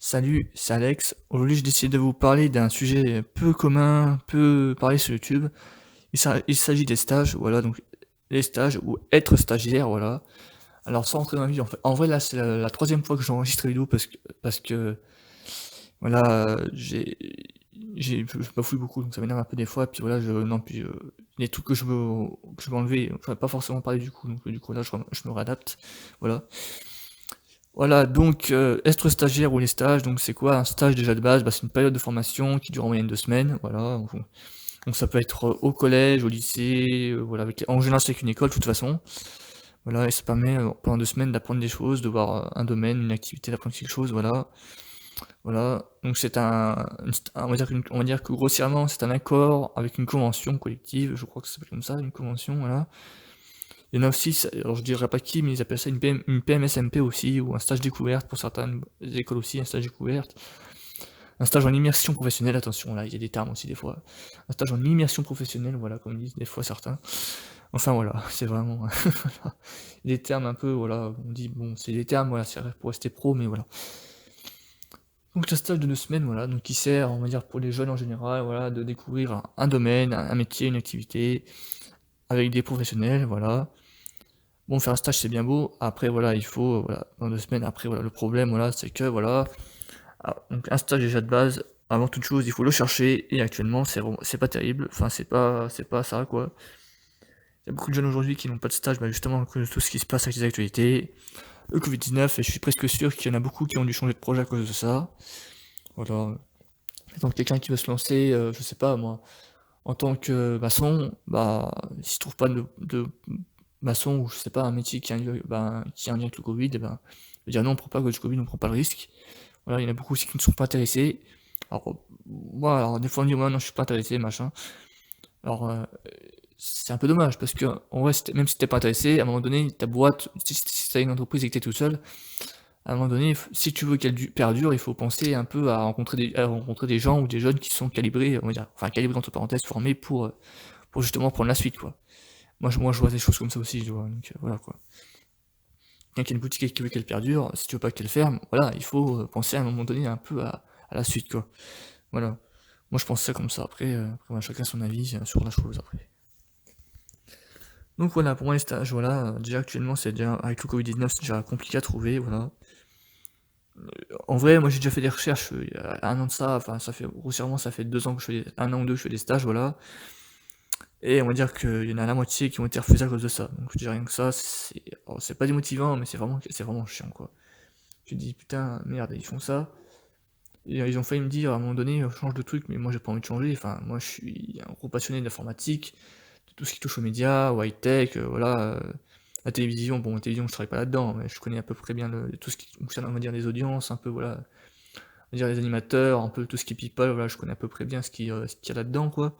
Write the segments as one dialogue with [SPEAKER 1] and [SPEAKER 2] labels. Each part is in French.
[SPEAKER 1] Salut, c'est Alex. Aujourd'hui, j'ai décidé de vous parler d'un sujet peu commun, peu parlé sur YouTube. Il s'agit des stages, voilà, donc les stages ou être stagiaire, voilà. Alors, sans rentrer dans la vie, en vrai, là, c'est la troisième fois que j'enregistre la vidéo parce que voilà, je bafouille beaucoup, donc ça m'énerve un peu des fois. Puis voilà, non, puis les trucs que je veux enlever, enfin, pas forcément parler du coup, là, je me réadapte, voilà. Voilà, donc être stagiaire ou les stages, donc c'est quoi un stage déjà de base? Bah, c'est une période de formation qui dure en moyenne 2 semaines, voilà, donc ça peut être, au collège, au lycée, voilà, en général c'est avec une école de toute façon. Voilà et ça permet, pendant 2 semaines d'apprendre des choses, de voir, un domaine, une activité, d'apprendre quelque chose, voilà. Voilà, donc c'est on va dire que grossièrement c'est un accord avec une convention collective, je crois que ça s'appelle comme ça, une convention, voilà. Il y en a aussi, alors je dirais pas qui, mais ils appellent ça une PMSMP aussi, ou un stage découverte pour certaines écoles aussi, un stage découverte. Un stage en immersion professionnelle, attention, là, il y a des termes aussi des fois. Un stage en immersion professionnelle, voilà, comme disent des fois certains. Enfin voilà, c'est vraiment voilà. Des termes un peu, voilà, on dit, bon, c'est des termes, voilà, c'est pour rester pro, mais voilà. Donc le stage de 2 semaines, voilà, donc qui sert, on va dire, pour les jeunes en général, voilà, de découvrir un domaine, un métier, une activité, avec des professionnels, voilà. Bon, faire un stage, c'est bien beau. Après, voilà, il faut, voilà, dans 2 semaines, après, voilà, le problème, voilà, c'est que, voilà, donc un stage déjà de base, avant toute chose, il faut le chercher et actuellement, c'est pas terrible. Enfin, c'est pas ça, quoi. Il y a beaucoup de jeunes aujourd'hui qui n'ont pas de stage, bah, justement, à cause de tout ce qui se passe avec les actualités. Le Covid-19, et je suis presque sûr qu'il y en a beaucoup qui ont dû changer de projet à cause de ça. Voilà. Donc quelqu'un qui veut se lancer, je sais pas moi, en tant que maçon, bah, s'il trouve pas de maçon ou je sais pas, un métier qui a un lien avec le Covid et ben, il va dire: «Non, on prend pas à cause du Covid, on prend pas le risque». Voilà, il y en a beaucoup aussi qui ne sont pas intéressés. Alors, moi, alors des fois on me dit: «Ouais, non, je suis pas intéressé, machin». Alors, c'est un peu dommage parce qu'en vrai, même si tu pas intéressé, à un moment donné, ta boîte, si tu une entreprise et que tu tout seul, à un moment donné, si tu veux qu'elle perdure, il faut penser un peu à rencontrer des gens ou des jeunes qui sont calibrés, on va dire, enfin calibrés entre parenthèses, formés pour justement prendre la suite, quoi. Moi je vois des choses comme ça aussi, tu vois? Donc voilà, quoi. Quelqu'un qui a une boutique et qui veut qu'elle perdure, si tu veux pas qu'elle ferme, voilà, il faut, penser à un moment donné un peu à la suite, quoi. Voilà. Moi je pense ça comme ça, après voilà, chacun son avis, sur la chose après. Donc voilà, pour moi les stages, voilà, déjà actuellement c'est déjà avec le Covid-19 c'est déjà compliqué à trouver, voilà. En vrai, moi j'ai déjà fait des recherches, il y a 1 an de ça, enfin ça fait grossièrement ça fait 2 ans que je fais 1 an ou 2 que je fais des stages, voilà. Et on va dire qu'il y en a la moitié qui ont été refusés à cause de ça. Donc je dis rien que ça, c'est pas démotivant, mais c'est vraiment chiant, quoi. Tu te dis: «Putain, merde, ils font ça». Et ils ont failli me dire à un moment donné: «Change de truc», mais moi j'ai pas envie de changer. Enfin, moi je suis un gros passionné d'informatique, de tout ce qui touche aux médias, aux high-tech, voilà, la télévision, bon la télévision je travaille pas là-dedans, mais je connais à peu près bien tout ce qui concerne, on va dire, les audiences, un peu voilà, on va dire les animateurs, un peu tout ce qui est people, voilà, je connais à peu près bien ce qu'il y a là-dedans, quoi.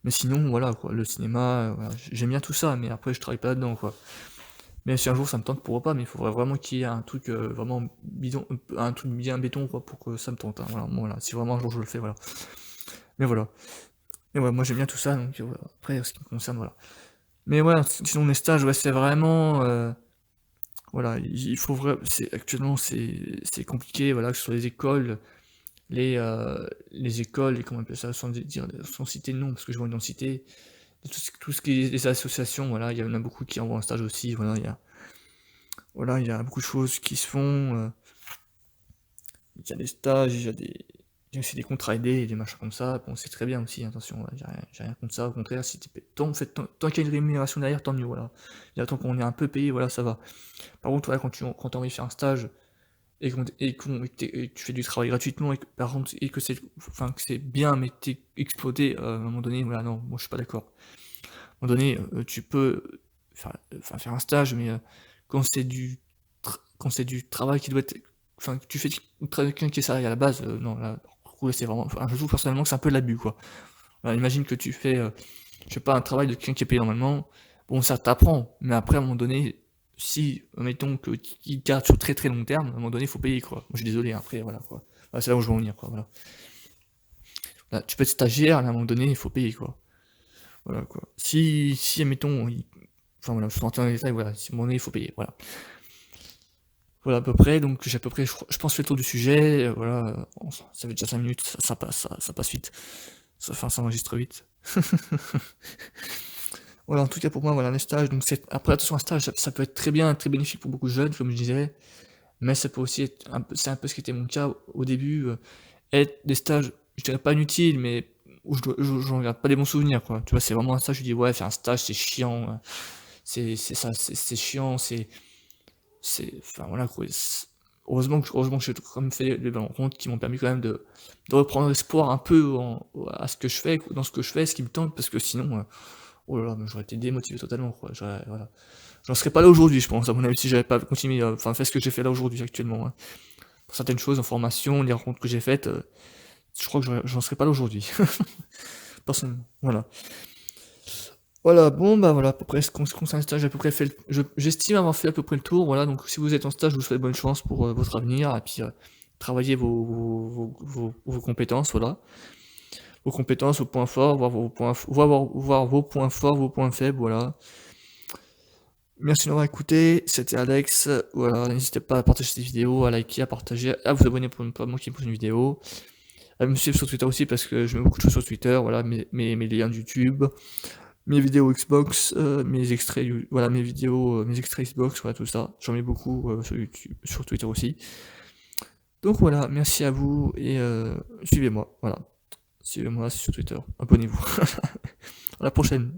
[SPEAKER 1] Mais sinon, voilà, quoi, le cinéma, voilà, j'aime bien tout ça, mais après je travaille pas là-dedans, quoi. Mais si un jour ça me tente, pourquoi pas, mais il faudrait vraiment qu'il y ait un truc, vraiment bidon, un truc bien béton, quoi, pour que ça me tente, hein, voilà, si vraiment un jour je le fais, voilà. Mais voilà. Mais ouais, moi j'aime bien tout ça, donc voilà. Après, ce qui me concerne, voilà. Mais voilà, sinon les stages, ouais, c'est vraiment, voilà, il faut c'est actuellement c'est compliqué, voilà, que ce soit les écoles et comment on appelle ça? Sans citer de nom, parce que je vois une densité. Tout ce qui est les associations, voilà, il y en a beaucoup qui envoient un stage aussi, voilà, il y a beaucoup de choses qui se font, il y a des stages, il y a aussi des contrats aidés et des machins comme ça. Bon, c'est très bien aussi, attention, j'ai rien contre ça, au contraire, si tu tant qu'il y a une rémunération derrière, tant mieux, voilà. Et tant qu'on est un peu payé, voilà, ça va. Par contre, voilà, quand tu as envie de faire un stage et que tu fais du travail gratuitement et que par contre et que c'est bien, mais que tu exploité, à un moment donné, voilà, non, moi je suis pas d'accord. À un moment donné, tu peux faire un stage, mais quand c'est du travail qui doit être que tu fais quelqu'un qui est salarié à la base, non, là, pour le coup, c'est vraiment je trouve personnellement que c'est un peu de l'abus, quoi. Voilà, imagine que tu fais, je sais pas, un travail de quelqu'un qui est payé normalement, bon ça t'apprend, mais après à un moment donné, si, mettons que qu'il garde sur très, très long terme, à un moment donné, il faut payer, quoi. Moi je suis désolé, hein, après voilà, quoi. Voilà, c'est là où je veux en venir, quoi, voilà. Voilà, tu peux être stagiaire, mais à un moment donné, il faut payer, quoi. Voilà, quoi. Si admettons, enfin voilà, je peux rentrer dans les détails, voilà, si à un moment donné, il faut payer, voilà. Voilà à peu près, donc j'ai à peu près, je pense fait le tour du sujet, voilà, ça fait déjà 5 minutes, ça passe, ça passe vite. Ça enregistre vite. Voilà, en tout cas pour moi, voilà, les stages, donc après attention, un stage, ça peut être très bien, très bénéfique pour beaucoup de jeunes, comme je disais, mais ça peut aussi être un peu, c'est un peu ce qui était mon cas au début, être des stages, je dirais pas inutiles, mais où j'en garde pas des bons souvenirs, quoi. Tu vois, c'est vraiment un stage, je dis: «Ouais, faire un stage, c'est chiant, c'est ça, c'est chiant, enfin voilà quoi, heureusement que j'ai quand même fait des bonnes rencontres qui m'ont permis quand même de reprendre espoir un peu à ce que je fais, dans ce que je fais, ce qui me tente, parce que sinon, oh là là, mais j'aurais été démotivé totalement, quoi. Voilà. J'en serais pas là aujourd'hui, je pense, à mon avis, si j'avais pas continué, enfin fait ce que j'ai fait là aujourd'hui, actuellement, hein. Pour certaines choses en formation, les rencontres que j'ai faites, je crois que j'en serais pas là aujourd'hui, personnellement, voilà. Voilà, bon, bah, voilà, à peu près ce qui concerne le stage, j'ai à peu près fait j'estime avoir fait à peu près le tour, voilà, donc si vous êtes en stage, je vous souhaite bonne chance pour, votre avenir et puis, travaillez vos compétences, voilà. Vos compétences, vos points forts, voir vos points forts, vos points faibles, voilà. Merci de m'avoir écouté, c'était Alex, voilà, n'hésitez pas à partager cette vidéo, à liker, à partager, à vous abonner pour ne pas manquer une prochaine vidéo, à me suivre sur Twitter aussi parce que je mets beaucoup de choses sur Twitter, voilà, mes liens de YouTube, mes vidéos Xbox, mes extraits voilà, mes vidéos, mes extraits Xbox, voilà tout ça. J'en mets beaucoup, sur YouTube, sur Twitter aussi. Donc voilà, merci à vous et suivez-moi, voilà. Suivez-moi sur Twitter, abonnez-vous. À la prochaine.